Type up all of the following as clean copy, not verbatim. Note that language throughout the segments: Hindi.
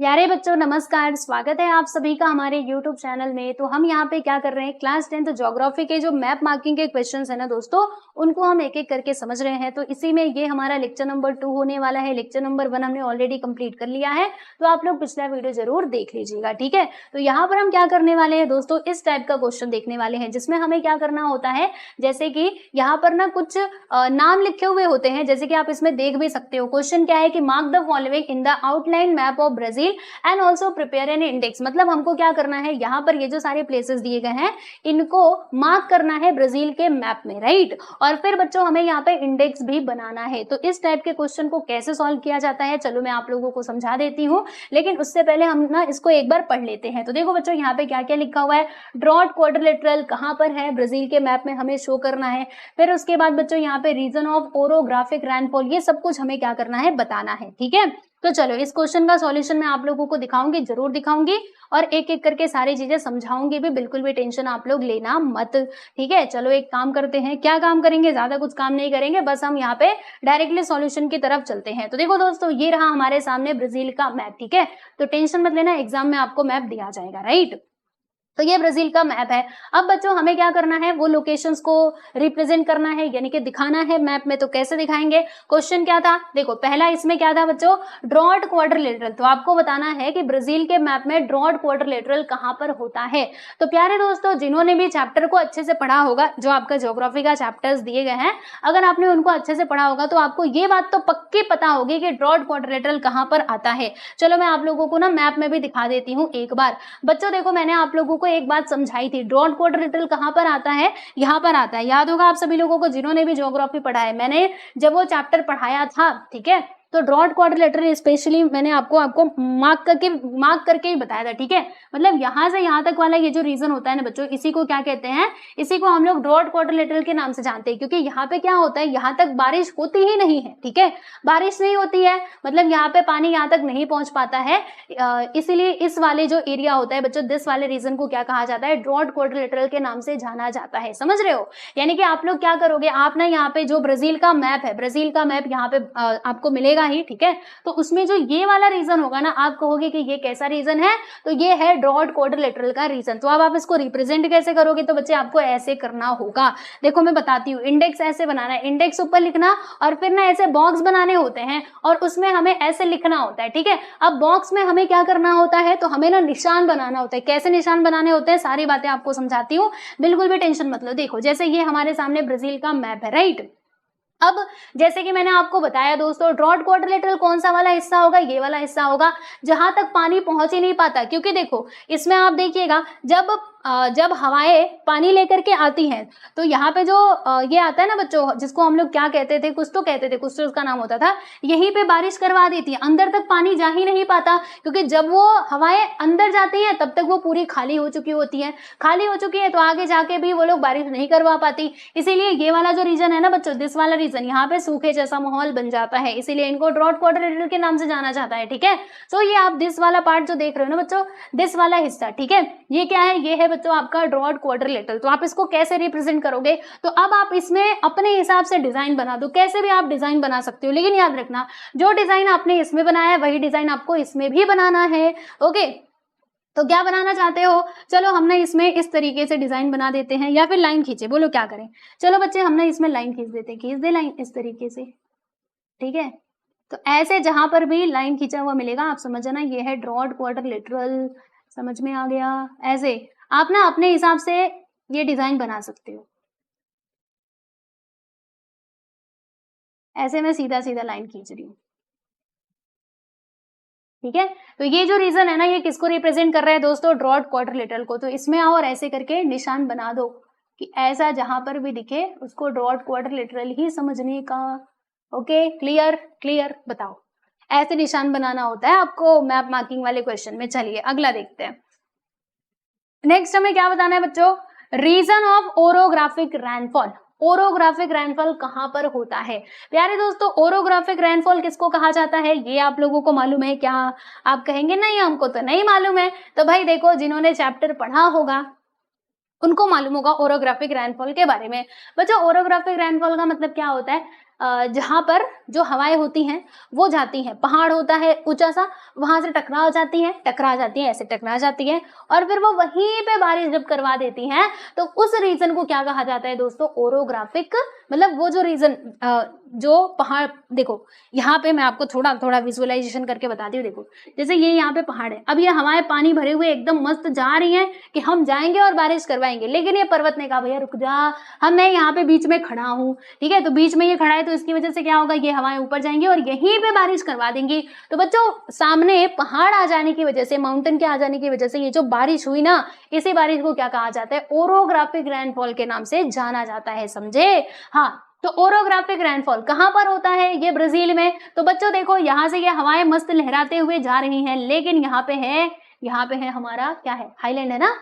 प्यारे बच्चों नमस्कार, स्वागत है आप सभी का हमारे YouTube चैनल में। तो हम यहाँ पे क्या कर रहे हैं, क्लास 10th ज्योग्राफी के जो मैप मार्किंग के क्वेश्चंस है ना दोस्तों, उनको हम एक एक करके समझ रहे हैं। तो इसी में ये हमारा लेक्चर नंबर 2 होने वाला है। लेक्चर नंबर 1 हमने ऑलरेडी कंप्लीट कर लिया है, तो आप लोग पिछला वीडियो जरूर देख लीजिएगा, ठीक है। तो यहाँ पर हम क्या करने वाले हैं दोस्तों, इस टाइप का क्वेश्चन देखने वाले हैं, जिसमें हमें क्या करना होता है, जैसे कि यहाँ पर ना कुछ नाम लिखे हुए होते हैं, जैसे कि आप इसमें देख भी सकते हो। क्वेश्चन क्या है कि mark the following in the outline map of Brazil and also prepare an index. मतलब हमको क्या करना है, यहाँ पर ये जो सारे प्लेसेस दिए गए हैं इनको मार्क करना है ब्राजील के मैप में, राइट। और फिर बच्चों हमें यहाँ पे इंडेक्स भी बनाना है। तो इस टाइप के क्वेश्चन को कैसे सॉल्व किया जाता है, चलो मैं आप लोगों को समझा देती हूँ, लेकिन उससे पहले हम ना इसको एक बार पढ़ लेते हैं। तो देखो बच्चों यहाँ पे क्या क्या लिखा हुआ है, ड्रॉट क्वाड्रिलेटरल कहाँ पर है, ब्राजील के मैप में हमें शो करना है। फिर उसके बाद बच्चों यहाँ पे रीजन ऑफ ओरोग्राफिक रैनफॉल, ये सब कुछ हमें क्या करना है, बताना है, ठीक है। तो चलो इस क्वेश्चन का सॉल्यूशन मैं आप लोगों को दिखाऊंगी, जरूर दिखाऊंगी, और एक एक करके सारी चीजें समझाऊंगी भी, बिल्कुल भी टेंशन आप लोग लेना मत, ठीक है। चलो एक काम करते हैं, क्या काम करेंगे, ज्यादा कुछ काम नहीं करेंगे, बस हम यहाँ पे डायरेक्टली सॉल्यूशन की तरफ चलते हैं। तो देखो दोस्तों, ये रहा हमारे सामने ब्राजील का मैप, ठीक है। तो टेंशन मत लेना, एग्जाम में आपको मैप दिया जाएगा, राइट। तो ये ब्राजील का मैप है। अब बच्चों हमें क्या करना है, वो लोकेशंस को रिप्रेजेंट करना है, यानी कि दिखाना है मैप में। तो कैसे दिखाएंगे, क्वेश्चन क्या था, देखो पहला इसमें क्या था बच्चों, ड्रॉट क्वाड्रिलेटरल। तो आपको बताना है कि ब्राजील के मैप में ड्रॉट क्वाड्रिलेटरल कहाँ पर होता है। तो प्यारे दोस्तों, जिन्होंने भी चैप्टर को अच्छे से पढ़ा होगा, जो आपका ज्योग्राफी का चैप्टर्स दिए गए हैं, अगर आपने उनको अच्छे से पढ़ा होगा तो आपको ये बात तो पक्की पता होगी कि ड्रॉट क्वाड्रिलेटरल कहाँ पर आता है। चलो मैं आप लोगों को ना मैप में भी दिखा देती हूँ एक बार। बच्चों देखो, मैंने आप लोगों को एक बात समझाई थी, ड्रॉट क्वाड्रिलेटरल कहां पर आता है, यहां पर आता है। याद होगा आप सभी लोगों को, जिन्होंने भी ज्योग्राफी पढ़ा है, मैंने जब वो चैप्टर पढ़ाया था, ठीक है। तो ड्रॉट क्वाड्रिलेटरल स्पेशली मैंने आपको मार्क करके ही बताया था, ठीक है। मतलब यहां से यहां तक वाला ये जो रीजन होता है ना बच्चों, इसी को क्या कहते हैं, इसी को हम लोग ड्रॉट क्वाड्रिलेटरल के नाम से जानते हैं, क्योंकि यहाँ पे क्या होता है, यहाँ तक बारिश होती ही नहीं है, ठीक है। बारिश नहीं होती है, मतलब यहाँ पे पानी यहाँ तक नहीं पहुंच पाता है, इसीलिए इस वाले जो एरिया होता है बच्चों, दिस वाले रीजन को क्या कहा जाता है, ड्रॉट क्वाड्रिलेटरल के नाम से जाना जाता है, समझ रहे हो। यानी कि आप लोग क्या करोगे, आप ना यहाँ पे जो ब्राजील का मैप है, ब्राजील का मैप यहाँ पे आपको मिलेगा ही, ठीक है। तो उसमें जो ये वाला रीजन होगा ना, आप कहोगे कि ये कैसा रीजन है, तो ये है ड्रॉट क्वाड्रिलेटरल का रीजन। तो अब आप इसको रिप्रेजेंट कैसे करोगे, तो बच्चे आपको ऐसे करना होगा। देखो मैं बताती हूँ, इंडेक्स ऐसे बनाना है, इंडेक्स ऊपर लिखना, और फिर ना ऐसे बॉक्स बनाने होते हैं, और उसमें हमें ऐसे लिखना होता है, ठीक है। अब बॉक्स में हमें क्या करना होता है, तो हमें ना निशान बनाना होता है। कैसे निशान बनाने होते हैं, सारी बातें आपको समझाती हूँ, बिल्कुल भी टेंशन मत लो। देखो जैसे ये हमारे सामने ब्राजील का मैप है, राइट। अब जैसे कि मैंने आपको बताया दोस्तों, ड्रॉट क्वाड्रिलेटरल कौन सा वाला हिस्सा होगा, ये वाला हिस्सा होगा, जहां तक पानी पहुंच ही नहीं पाता। क्योंकि देखो इसमें आप देखिएगा, जब हवाएं पानी लेकर के आती हैं, तो यहाँ पे जो ये आता है ना बच्चों, जिसको हम लोग क्या कहते थे, कुछ तो कहते थे, कुछ तो उसका नाम होता था, यहीं पे बारिश करवा देती है, अंदर तक पानी जा ही नहीं पाता, क्योंकि जब वो हवाएं अंदर जाती हैं तब तक वो पूरी खाली हो चुकी होती है, तो आगे जाके भी वो लोग बारिश नहीं करवा पाती। इसीलिए ये वाला जो रीजन है ना बच्चों, दिस वाला रीजन, यहाँ पे सूखे जैसा माहौल बन जाता है, इसीलिए इनको ड्रॉट क्वाड्रिलेटरल के नाम से जाना जाता है, ठीक है। तो ये आप दिस वाला पार्ट जो देख रहे हो ना बच्चों, दिस वाला हिस्सा, ठीक है, ये क्या है, ये है बच्चों आपका ड्रॉट क्वाड्रिलेटरल। तो आप इसको कैसे रिप्रेजेंट करोगे, तो अब आप इसमें अपने हिसाब से डिजाइन बना दो, कैसे भी आप डिजाइन बना सकते हो, लेकिन याद रखना जो डिजाइन आपने इसमें बनाया है वही डिजाइन आपको इसमें भी बनाना है, ओके। तो क्या बनाना चाहते हो, चलो हमने इसमें इस तरीके से डिजाइन बना देते हैं, या फिर लाइन खींचे, बोलो क्या करें। चलो बच्चे हमने इसमें लाइन खींच देते हैं, खींच दे लाइन इस तरीके से, ठीक है। तो ऐसे जहां पर भी लाइन खींचा हुआ मिलेगा, आप समझ जाना ये है ड्रॉट क्वाड्रिलेटरल, समझ में आ गया। ऐसे आप ना अपने हिसाब से ये डिजाइन बना सकते हो, ऐसे मैं सीधा सीधा लाइन खींच रही हूँ, ठीक है। तो ये जो रीजन है ना, ये किसको रिप्रेजेंट कर रहा है दोस्तों, ड्रॉट क्वाड्रिलेटरल को। तो इसमें आओ और ऐसे करके निशान बना दो, कि ऐसा जहां पर भी दिखे उसको ड्रॉट क्वाड्रिलेटरल ही समझने का, ओके। क्लियर क्लियर, बताओ, ऐसे निशान बनाना होता है आपको मैप मार्किंग वाले क्वेश्चन में। चलिए अगला देखते हैं। नेक्स्ट हमें क्या बताना है बच्चों, reason of orographic rainfall. Orographic rainfall कहां पर होता है, प्यारे दोस्तों। ओरोग्राफिक रेनफॉल किसको कहा जाता है, ये आप लोगों को मालूम है क्या, आप कहेंगे नहीं हमको तो नहीं मालूम है। तो भाई देखो, जिन्होंने चैप्टर पढ़ा होगा उनको मालूम होगा ओरोग्राफिक रेनफॉल के बारे में। बच्चों ओरोग्राफिक रेनफॉल का मतलब क्या होता है, जहाँ पर जो हवाएं होती हैं वो जाती हैं, पहाड़ होता है ऊंचा सा, वहां से टकरा जाती हैं, ऐसे टकरा जाती है, और फिर वो वहीं पे बारिश जब करवा देती हैं तो उस रीजन को क्या कहा जाता है दोस्तों, ओरोग्राफिक। मतलब वो जो रीजन, जो पहाड़, देखो यहाँ पे मैं आपको थोड़ा थोड़ा विजुअलाइजेशन करके बताती हूँ। देखो जैसे ये यहाँ पे पहाड़ है, अब ये हवाएं पानी भरे हुए एकदम मस्त जा रही हैं कि हम जाएंगे और बारिश करवाएंगे, लेकिन ये पर्वत ने कहा भैया रुक जा, हम मैं यहाँ पे बीच में खड़ा हूँ, ठीक है, तो बीच में ये खड़ा है तो इसकी वजह से क्या होगा, ये हवाएं ऊपर जाएंगी और यहीं पे बारिश करवा देंगी। तो बच्चों सामने पहाड़ आ जाने की वजह से, माउंटेन के आ जाने की वजह से ये जो बारिश हुई ना, इसी बारिश को क्या कहा जाता है, ओरोग्राफिक रेनफॉल के नाम से जाना जाता है, समझे। हाँ, तो ओरोग्राफिक रेनफॉल कहां पर होता है, ये ब्राजील में। तो बच्चों देखो यहाँ से ये हवाएं मस्त लहराते हुए जा रही हैं, लेकिन यहाँ पे है हमारा क्या है, हाईलैंड है ना,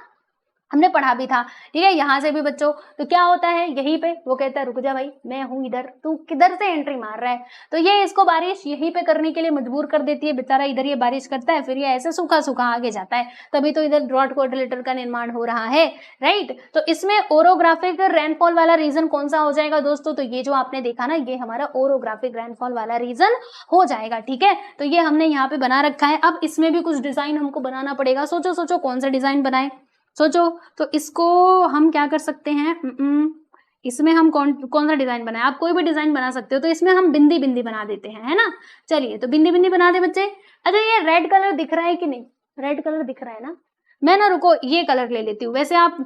हमने पढ़ा भी था, ठीक है। यहाँ से भी बच्चों तो क्या होता है, यहीं पे वो कहता है रुक जा भाई, मैं हूं इधर, तू किधर से एंट्री मार रहा है। तो ये इसको बारिश यहीं पे करने के लिए मजबूर कर देती है, बेचारा इधर ये बारिश करता है, फिर ये ऐसे सूखा सूखा आगे जाता है, तभी तो इधर ड्रॉट क्वाड्रिलेटरल का निर्माण हो रहा है, राइट। तो इसमें ओरोग्राफिक रेनफॉल वाला रीजन कौन सा हो जाएगा दोस्तों, तो ये जो आपने देखा ना, ये हमारा ओरोग्राफिक रेनफॉल वाला रीजन हो जाएगा, ठीक है। तो ये हमने यहाँ पे बना रखा है। अब इसमें भी कुछ डिजाइन हमको बनाना पड़ेगा, सोचो सोचो कौन सा डिजाइन बनाए, सोचो। तो इसको हम क्या कर सकते हैं, इसमें हम कौन सा डिजाइन बनाए, आप कोई भी डिजाइन बना सकते हो। तो इसमें हम बिंदी बिंदी बना देते हैं, है ना। चलिए तो बिंदी बिंदी बना दे बच्चे। अच्छा ये रेड कलर दिख रहा है कि नहीं, रेड कलर दिख रहा है ना, मैं ना रुको ये कलर ले लेती हूँ, वैसे आप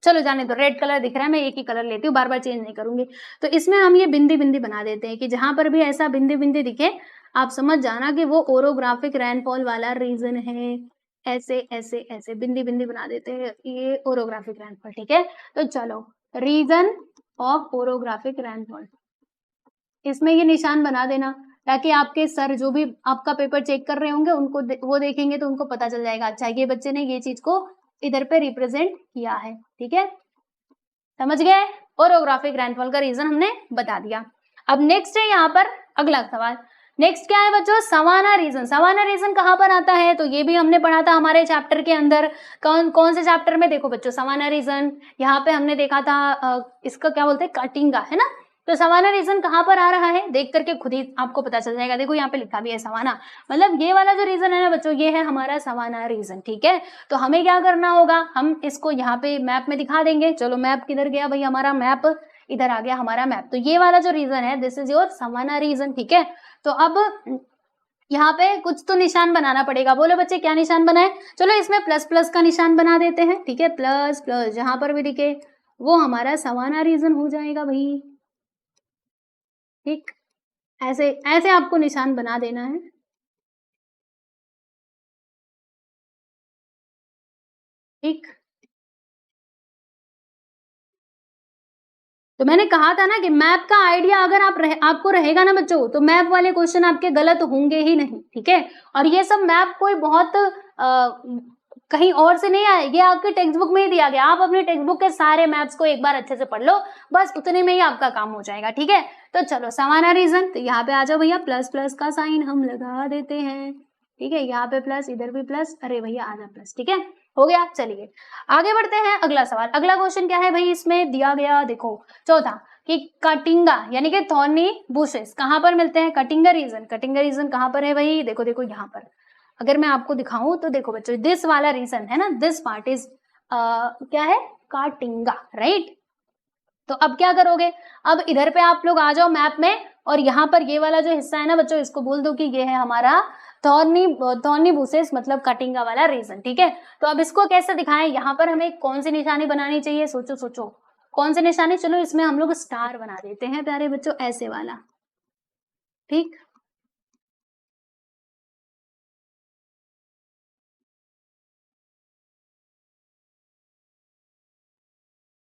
चलो जाने दो, रेड कलर दिख रहा है, मैं एक ही कलर लेती हूँ, बार बार चेंज नहीं करूंगी। तो इसमें हम ये बिंदी बिंदी बना देते हैं कि जहां पर भी ऐसा बिंदी बिंदी दिखे आप समझ जाना कि वो ओरोग्राफिक रेनफॉल वाला रीजन है। ऐसे ऐसे ऐसे बिंदी बिंदी बना देते हैं, ये ओरोग्राफिक रेनफॉल, ठीक है। तो चलो रीजन ऑफ ओरोग्राफिक रेनफॉल, इसमें ये निशान बना देना, ताकि आपके सर जो भी आपका पेपर चेक कर रहे होंगे उनको वो देखेंगे तो उनको पता चल जाएगा, अच्छा ये बच्चे ने ये चीज को इधर पे रिप्रेजेंट किया है, ठीक है, समझ गए। ओरोग्राफिक रेनफॉल का रीजन हमने बता दिया। अब नेक्स्ट है यहाँ पर अगला सवाल, नेक्स्ट क्या है बच्चों, सवाना रीजन। सवाना रीजन कहाँ पर आता है, तो ये भी हमने पढ़ा था हमारे चैप्टर के अंदर। कौन से चैप्टर में, देखो बच्चों सवाना रीजन यहाँ पे हमने देखा था, इसका क्या बोलते हैं, काटिंगा, है ना। तो सवाना रीजन कहाँ पर आ रहा है, देख करके खुद ही आपको पता चल जाएगा। देखो यहाँ पे लिखा भी है सवाना, मतलब ये वाला जो रीजन है ना बच्चों, ये है हमारा सवाना रीजन, ठीक है। तो हमें क्या करना होगा, हम इसको यहाँ पे मैप में दिखा देंगे। चलो मैप किधर गया भाई, हमारा मैप इधर आ गया हमारा मैप। तो ये वाला जो रीजन है, this is your savanna region, ठीक है। तो अब यहाँ पे कुछ तो निशान बनाना पड़ेगा, बोलो बच्चे क्या निशान बनाए। चलो इसमें प्लस प्लस का निशान बना देते हैं, ठीक है, प्लस प्लस जहां पर भी दिखे वो हमारा सवाना रीजन हो जाएगा भाई, ठीक। ऐसे ऐसे आपको निशान बना देना है, ठीक। तो मैंने कहा था ना कि मैप का आइडिया अगर आपको रहेगा ना बच्चों, तो मैप वाले क्वेश्चन आपके गलत होंगे ही नहीं, ठीक है। और ये सब मैप कोई बहुत कहीं और से नहीं आए, ये आपके टेक्स्ट बुक में ही दिया गया। आप अपने टेक्स्ट बुक के सारे मैप्स को एक बार अच्छे से पढ़ लो, बस उतने में ही आपका काम हो जाएगा, ठीक है। तो चलो सवाना रीजन, तो यहाँ पे आ जाओ भैया, प्लस प्लस का साइन हम लगा देते हैं, ठीक है, यहाँ पे प्लस, इधर भी प्लस, अरे भैया आ जा प्लस, ठीक है, हो गया। चलिए आगे बढ़ते हैं, अगला सवाल। अगला क्वेश्चन क्या है भाई, इसमें दिया गया देखो चौथा कि कटिंगा यानी कि थॉर्नी बुशेस कहाँ पर मिलते हैं, कटिंगा रीजन कहाँ पर है भाई, देखो देखो यहाँ पर अगर मैं आपको दिखाऊं तो देखो बच्चों, दिस वाला रीजन है ना, दिस पार्ट इज क्या है, काटिंगा, राइट। तो अब क्या करोगे, अब इधर पे आप लोग आ जाओ मैप में, और यहाँ पर ये वाला जो हिस्सा है ना बच्चों, इसको बोल दो कि ये है हमारा थॉर्नी बुशेस, मतलब कटिंगा वाला रीजन, ठीक है। तो अब इसको कैसे दिखाएं, यहाँ पर हमें कौन सी निशानी बनानी चाहिए, सोचो सोचो कौन सी निशानी। चलो इसमें हम लोग स्टार बना देते हैं प्यारे बच्चों, ऐसे वाला, ठीक।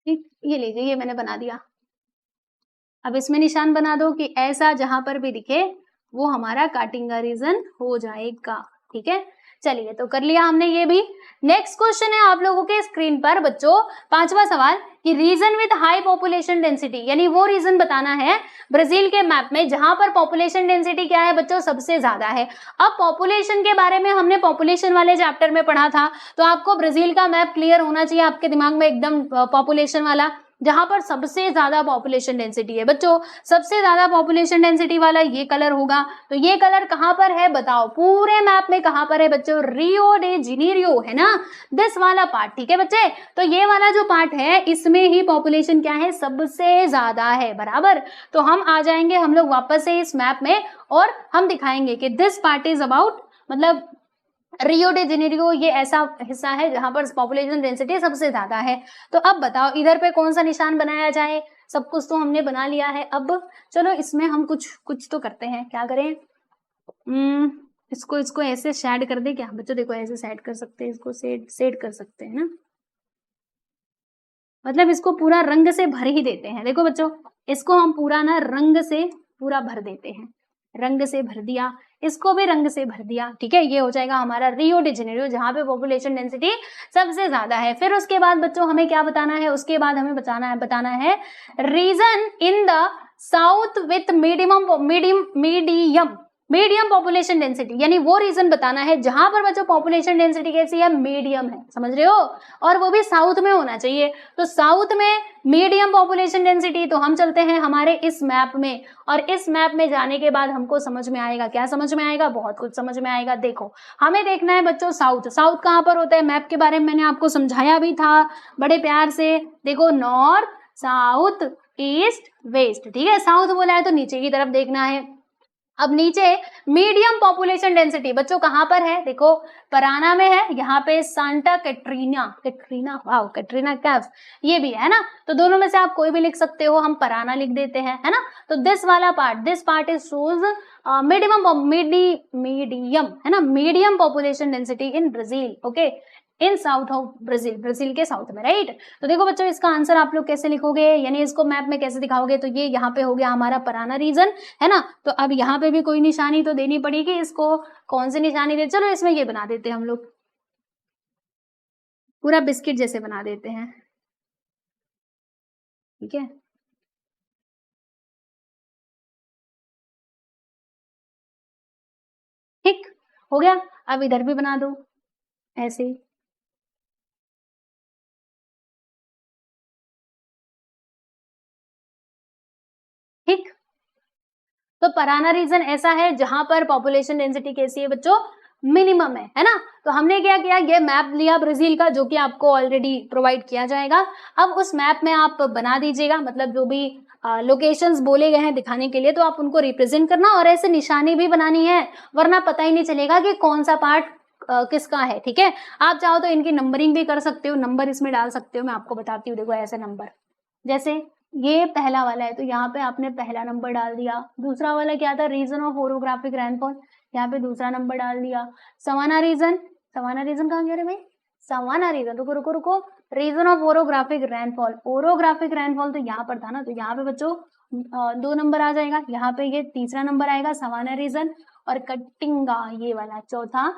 ठीक, ये लीजिए, ये मैंने बना दिया। अब इसमें निशान बना दो कि ऐसा जहां पर भी दिखे वो हमारा काटिंगा रीजन हो जाएगा, ठीक है। चलिए तो कर लिया हमने ये भी। नेक्स्ट क्वेश्चन है आप लोगों के स्क्रीन पर बच्चों, पांचवा सवाल कि region with high population density, यानी वो रीजन बताना है ब्राजील के मैप में जहां पर पॉपुलेशन डेंसिटी क्या है बच्चों, सबसे ज्यादा है। अब पॉपुलेशन के बारे में हमने पॉपुलेशन वाले चैप्टर में पढ़ा था, तो आपको ब्राजील का मैप क्लियर होना चाहिए आपके दिमाग में एकदम, पॉपुलेशन वाला। जहां पर सबसे ज्यादा पॉपुलेशन डेंसिटी है। बच्चों सबसे ज्यादा पॉपुलेशन डेंसिटी वाला ये कलर होगा, तो ये कलर कहां पर है बताओ, पूरे मैप में कहां पर है बच्चों, रियो डे जेनेरियो है ना, दिस वाला पार्ट, ठीक है बच्चे। तो ये वाला जो पार्ट है इसमें ही पॉपुलेशन क्या है, सबसे ज्यादा है, बराबर। तो हम आ जाएंगे हम लोग वापस से इस मैप में और हम दिखाएंगे कि दिस पार्ट इज अबाउट, मतलब रियो डे जेनेरियो ये ऐसा हिस्सा है जहां पर पॉपुलेशन डेंसिटी सबसे ज्यादा है। तो अब बताओ इधर पे कौन सा निशान बनाया जाए, सब कुछ तो हमने बना लिया है। अब चलो इसमें हम कुछ तो करते हैं, क्या करें, इसको ऐसे शेड कर दे क्या बच्चों, देखो ऐसे शेड कर सकते हैं, इसको सेट कर सकते हैं ना, मतलब इसको पूरा रंग से भर ही देते हैं। देखो बच्चों इसको हम पूरा ना रंग से पूरा भर देते हैं, रंग से भर दिया, इसको भी रंग से भर दिया, ठीक है। ये हो जाएगा हमारा रियो डे जेनेरियो जहां पे पॉपुलेशन डेंसिटी सबसे ज्यादा है। फिर उसके बाद बच्चों हमें क्या बताना है, उसके बाद हमें बताना है region in the south with medium population density, यानी वो रीजन बताना है जहां पर बच्चों पॉपुलेशन डेंसिटी कैसी है, मीडियम है, समझ रहे हो, और वो भी साउथ में होना चाहिए। तो साउथ में मीडियम पॉपुलेशन डेंसिटी, तो हम चलते हैं हमारे इस मैप में, और इस मैप में जाने के बाद हमको समझ में आएगा, क्या समझ में आएगा, बहुत कुछ समझ में आएगा। देखो हमें देखना है बच्चों साउथ, साउथ कहाँ पर होता है, मैप के बारे में मैंने आपको समझाया भी था बड़े प्यार से। देखो नॉर्थ साउथ ईस्ट वेस्ट, ठीक है, साउथ बोला है तो नीचे की तरफ देखना है। अब नीचे मीडियम पॉपुलेशन डेंसिटी बच्चों कहां पर है, देखो पराना में है, यहाँ पे सांता कैटरीना वाओ कैटरीना कैफ ये भी है ना, तो दोनों में से आप कोई भी लिख सकते हो, हम पराना लिख देते हैं, है ना। तो दिस वाला part, this part is shows medium है ना, medium population density in Brazil, okay, in south of Brazil, Brazil के साउथ में, राइट। तो देखो बच्चों इसका आंसर आप लोग कैसे लिखोगे, यानी इसको मैप में कैसे दिखाओगे, तो ये यहाँ पे हो गया हमारा पराना रीजन, है ना। तो अब यहाँ पे भी कोई निशानी तो देनी पड़ेगी, इसको कौन सी निशानी दे, चलो इसमें ये बना देते हैं हम लोग, पूरा बिस्किट जैसे बना देते हैं, ठीक है। ठीक हो गया, अब इधर भी बना दो ऐसे ही, ठीक। तो पराना रीजन ऐसा है जहां पर पॉपुलेशन डेंसिटी कैसी है बच्चों, मिनिमम है ना। तो हमने क्या किया, ये मैप लिया ब्राजील का जो कि आपको ऑलरेडी प्रोवाइड किया जाएगा। अब उस मैप में आप बना दीजिएगा, मतलब जो भी लोकेशंस बोले गए हैं दिखाने के लिए, तो आप उनको रिप्रेजेंट करना, और ऐसे निशानी भी बनानी है, वरना पता ही नहीं चलेगा कि कौन सा पार्ट किसका है, ठीक है। आप चाहो तो इनकी नंबरिंग भी कर सकते हो, नंबर इसमें डाल सकते हो, मैं आपको बताती हूँ। देखो ऐसे नंबर, जैसे ये पहला वाला है तो यहाँ पे आपने पहला नंबर डाल दिया, दूसरा वाला क्या था, रीजन ऑफ ओरोग्राफिक रेनफॉल, यहाँ पे दूसरा नंबर डाल दिया। सवाना रीजन कहाँ गया रे भाई, सवाना रीजन, रुको रुको रुको, रीजन ऑफ ओरोग्राफिक रेनफॉल तो यहाँ पर था ना, तो यहाँ पे बच्चों 2 नंबर आ जाएगा, यहाँ पे ये तीसरा नंबर आएगा सवाना रीजन, और कटिंगा ये वाला चौथा,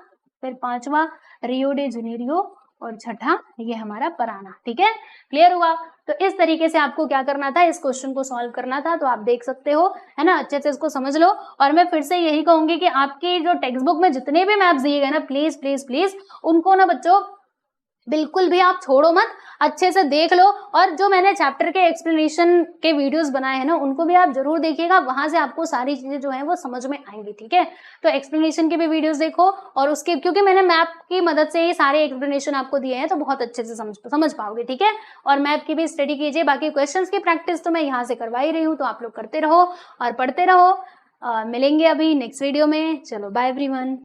फिर 5वां रियो डे जेनेरियो, और छठा ये हमारा पराना, ठीक है। क्लियर हुआ। तो इस तरीके से आपको क्या करना था, इस क्वेश्चन को सॉल्व करना था, तो आप देख सकते हो, है ना, अच्छे से इसको समझ लो। और मैं फिर से यही कहूंगी कि आपकी जो टेक्स्ट बुक में जितने भी मैप्स दिए गए ना, प्लीज प्लीज प्लीज उनको ना बच्चों बिल्कुल भी आप छोड़ो मत, अच्छे से देख लो, और जो मैंने चैप्टर के एक्सप्लेनेशन के वीडियोस बनाए हैं ना, उनको भी आप जरूर देखिएगा, वहां से आपको सारी चीजें जो है वो समझ में आएंगी, ठीक है। तो एक्सप्लेनेशन के भी वीडियोस देखो, और उसके क्योंकि मैंने मैप की मदद से ही सारे एक्सप्लेनेशन आपको दिए हैं, तो बहुत अच्छे से समझ पाओगे, ठीक है। और मैप की भी स्टडी कीजिए, बाकी क्वेश्चन की प्रैक्टिस तो मैं यहाँ से करवा ही रही हूँ, तो आप लोग करते रहो और पढ़ते रहो। मिलेंगे अभी नेक्स्ट वीडियो में, चलो बाय एवरीवन।